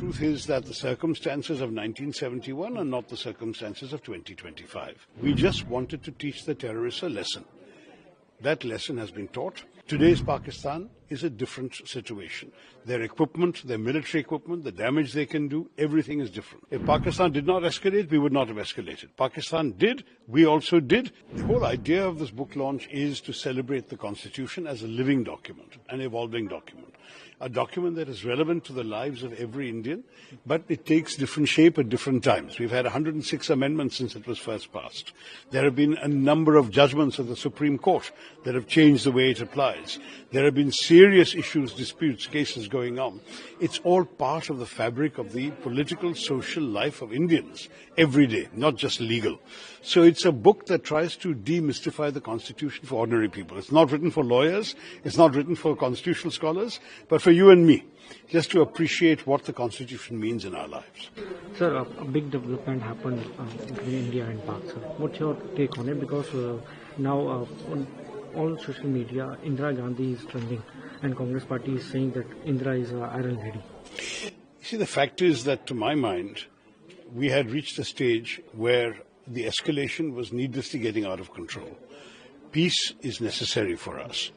truth is that the circumstances of 1971 are not the circumstances of 2025. We just wanted to teach the terrorists a lesson. That lesson has been taught. Today's Pakistan is a different situation. Their equipment, their military equipment, the damage they can do, everything is different. If Pakistan did not escalate, we would not have escalated. Pakistan did, we also did. The whole idea of this book launch is to celebrate the Constitution as a living document, an evolving document. A document that is relevant to the lives of every Indian, but it takes different shape at different times. We've had 106 amendments since it was first passed. There have been a number of judgments of the Supreme Court that have changed the way it applies. There have been serious issues, disputes, cases going on. It's all part of the fabric of the political, social life of Indians every day, not just legal. So it's a book that tries to demystify the Constitution for ordinary people. It's not written for lawyers, it's not written for constitutional scholars, but for you and me, just to appreciate what the Constitution means in our lives. Sir, a big development happened between India and Pak, sir. What's your take on it? Because now on all social media, Indira Gandhi is trending, and Congress party is saying that Indira is iron ready. You see, the fact is that, to my mind, we had reached a stage where the escalation was needlessly getting out of control. Peace is necessary for us.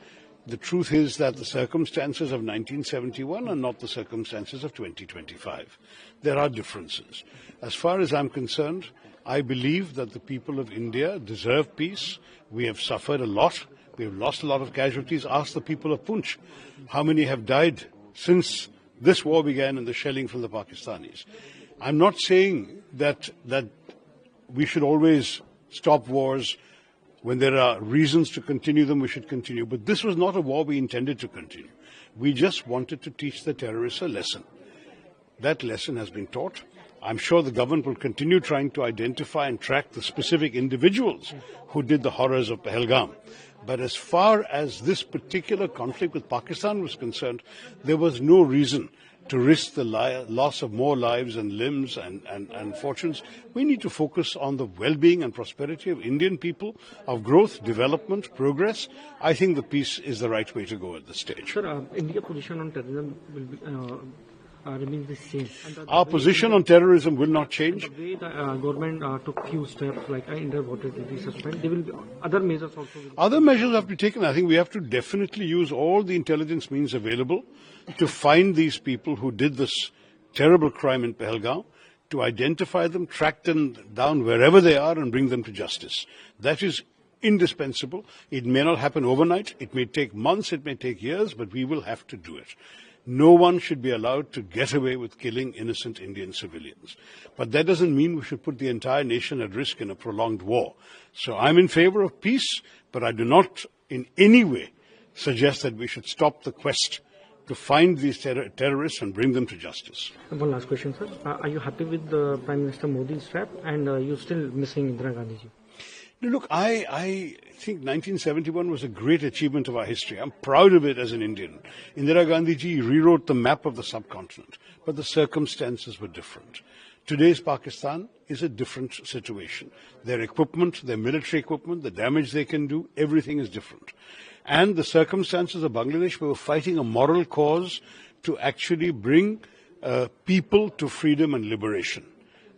The truth is that the circumstances of 1971 are not the circumstances of 2025. There are differences. As far as I'm concerned, I believe that the people of India deserve peace. We have suffered a lot. We have lost a lot of casualties. Ask the people of Poonch how many have died since this war began and the shelling from the Pakistanis. I'm not saying that we should always stop wars. When there are reasons to continue them, we should continue. But this was not a war we intended to continue. We just wanted to teach the terrorists a lesson. That lesson has been taught. I'm sure the government will continue trying to identify and track the specific individuals who did the horrors of Pahalgam. But as far as this particular conflict with Pakistan was concerned, there was no reason to risk the loss of more lives and limbs and fortunes. We need to focus on the well-being and prosperity of Indian people, of growth, development, progress. I think the peace is the right way to go at this stage. Sir, India's position on terrorism will be, remains the same. Our position on terrorism will not change. The way the government took few steps, like inter-voted will be suspended, there will be other measures also. Other measures have to be taken. I think we have to definitely use all the intelligence means available to find these people who did this terrible crime in Pahalgam, to identify them, track them down wherever they are and bring them to justice. That is indispensable. It may not happen overnight. It may take months, it may take years, but we will have to do it. No one should be allowed to get away with killing innocent Indian civilians. But that doesn't mean we should put the entire nation at risk in a prolonged war. So I'm in favor of peace, but I do not in any way suggest that we should stop the quest to find these terrorists and bring them to justice. One last question, sir. Are you happy with the Prime Minister Modi's rap, and you're still missing Indira Gandhi ji? Look, I think 1971 was a great achievement of our history. I'm proud of it as an Indian. Indira Gandhi ji rewrote the map of the subcontinent, but the circumstances were different. Today's Pakistan is a different situation. Their equipment, their military equipment, the damage they can do, everything is different. And the circumstances of Bangladesh, we were fighting a moral cause to actually bring people to freedom and liberation.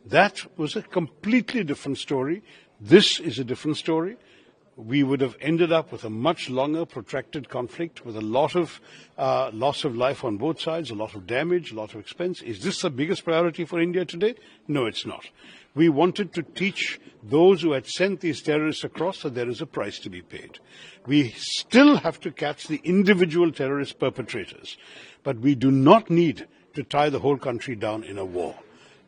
That was a completely different story. This is a different story. We would have ended up with a much longer, protracted conflict with a lot of loss of life on both sides, a lot of damage, a lot of expense. Is this the biggest priority for India today? No, it's not. We wanted to teach those who had sent these terrorists across that there is a price to be paid. We still have to catch the individual terrorist perpetrators, but we do not need to tie the whole country down in a war.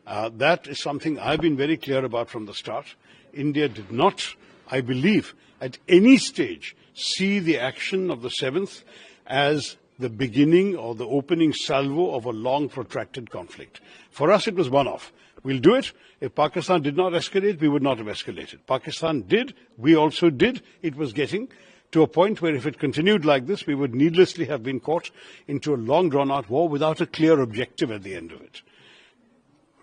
That is something I've been very clear about from the start. India did not, I believe, at any stage see the action of the 7th as the beginning or the opening salvo of a long protracted conflict. For us, it was one-off. We'll do it. If Pakistan did not escalate, we would not have escalated. Pakistan did. We also did. It was getting to a point where if it continued like this, we would needlessly have been caught into a long drawn-out war without a clear objective at the end of it.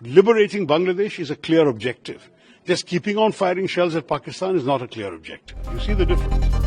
Liberating Bangladesh is a clear objective. Just keeping on firing shells at Pakistan is not a clear objective. You see the difference?